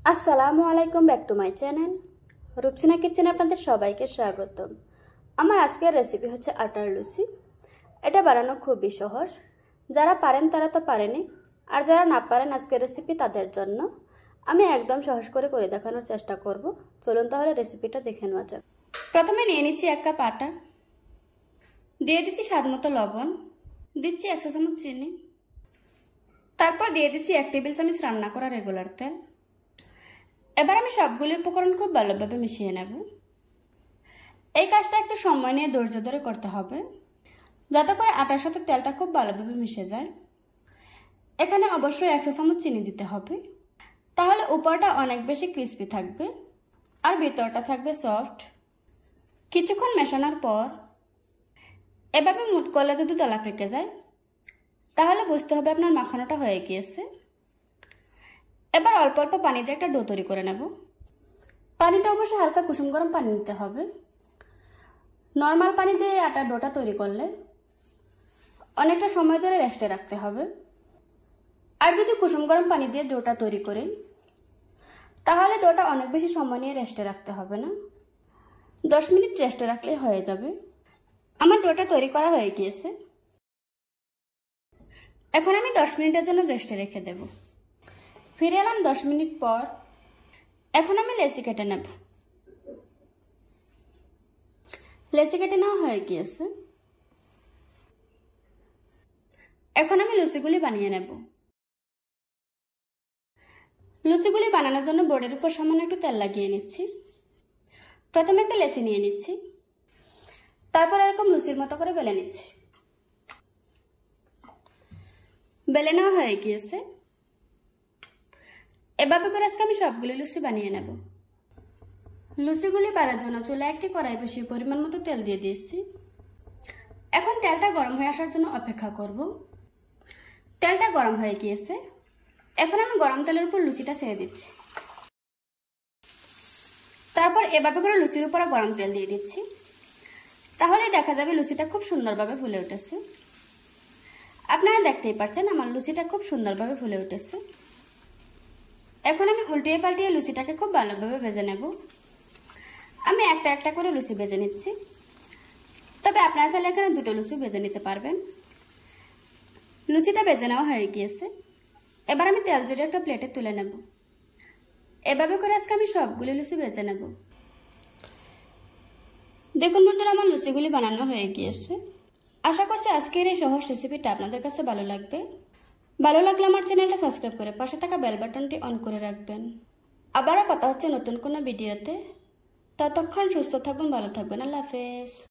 আসসালামু আলাইকুম, back to my channel Rupsina কিচেনে আপনাদের সবাইকে স্বাগতম। আমার আজকের রেসিপি হচ্ছে আটার লুচি। এটা বানানো খুবই সহজ, যারা পারেন তারা তো পারেনি, আর যারা না পারেন আজকের রেসিপি তাদের জন্য। আমি একদম সহজ করে দেখানোর চেষ্টা করব। চলুন তাহলে রেসিপিটা দেখে নেওয়া যাক। প্রথমে নিয়ে নিচ্ছি 1 কাপ আটা, দিয়ে দিচ্ছি স্বাদ মতো লবণ, দিচ্ছি 1 চা চামচ চিনি, তারপর দিয়ে দিচ্ছি 1 টেবিল চামচ রান্না করা রেগুলার তেল। এবার আমি সবগুলো উপকরণ খুব ভালোভাবে মিশিয়ে নেব। এই কাজটা একটু সময় নিয়ে ধৈর্য ধরে করতে হবে, যাতে করে আটার সাথে তেলটা খুব ভালোভাবে মিশে যায়। এখানে অবশ্যই 1 চা চামচ চিনি দিতে হবে, তাহলে উপরটা অনেক বেশি ক্রিস্পি থাকবে আর ভিতরটা থাকবে সফট। কিছুক্ষণ মেশানোর পর এভাবে মুট করলে যদি দলা পেকে যায়, তাহলে বুঝতে হবে আপনার মাখানোটা হয়ে গিয়েছে। এবার অল্প অল্প পানি দিয়ে একটা ডো তৈরি করে নেব। পানিটা অবশ্যই হালকা কুসুম গরম পানি নিতে হবে। নর্মাল পানি দিয়ে আটার ডোটা তৈরি করলে অনেকটা সময় ধরে রেস্টে রাখতে হবে, আর যদি কুসুম গরম পানি দিয়ে ডোটা তৈরি করি তাহলে ডোটা অনেক বেশি সময় নিয়ে রেস্টে রাখতে হবে না, 10 মিনিট রেস্টে রাখলেই হয়ে যাবে। আমার ডোটা তৈরি করা হয়ে গিয়েছে। এখন আমি 10 মিনিটের জন্য রেস্টে রেখে দেব। ফিরে এলাম 10 মিনিট পর। এখন আমি লেচি কেটে নেব। লেচি কেটে নেওয়া হয়ে গিয়েছে। এখন আমি লুচিগুলি বানিয়ে নেব। লুচিগুলি বানানোর জন্য বোর্ডের উপর সামান্য একটু তেল লাগিয়ে নিচ্ছি। প্রথমে একটা লেচি নিয়ে নিচ্ছি, তারপর এরকম লুচির মতো করে বেলে নিচ্ছি। বেলে নেওয়া হয়ে গিয়েছে। এভাবে করে আজকে আমি সবগুলি লুচি বানিয়ে নেব। লুচিগুলি বানার জন্য চুলায় একটি কড়াই বসিয়ে পরিমাণ মতো তেল দিয়ে দিয়েছি। এখন তেলটা গরম হয়ে আসার জন্য অপেক্ষা করব। তেলটা গরম হয়ে গিয়েছে। এখন আমি গরম তেলের উপর লুচিটা ছেড়ে দিচ্ছি। তারপর এভাবে করে লুচির উপরে গরম তেল দিয়ে দিচ্ছি, তাহলে দেখা যাবে লুচিটা খুব সুন্দরভাবে ফুলে উঠেছে। আপনারা দেখতেই পাচ্ছেন আমার লুচিটা খুব সুন্দরভাবে ফুলে উঠেছে। এখন আমি উল্টিয়ে পাল্টিয়ে লুচিটাকে খুব ভালোভাবে ভেজে নেব। আমি একটা একটা করে লুচি ভেজে নিচ্ছি, তবে আপনারা চাইলে এখানে 2টো লুচি ভেজে নিতে পারবেন। লুচিটা ভেজে নেওয়া হয়ে গিয়েছে। এবার আমি তেল ঝরিয়ে একটা প্লেটে তুলে নেব। এভাবে করে আজকে আমি সবগুলি লুচি ভেজে নেব। দেখুন বন্ধুরা, আমার লুচিগুলি বানানো হয়ে গিয়েছে। আশা করছি আজকের এই সহজ রেসিপিটা আপনাদের কাছে ভালো লাগবে। ভালো লাগলে আমার চ্যানেলটা সাবস্ক্রাইব করে পাশে থাকা বেল বাটনটি অন করে রাখবেন। আবারও কথা হচ্ছে নতুন কোনো ভিডিওতে। ততক্ষণ সুস্থ থাকবেন, ভালো থাকবেন। আল্লাহ হাফেজ।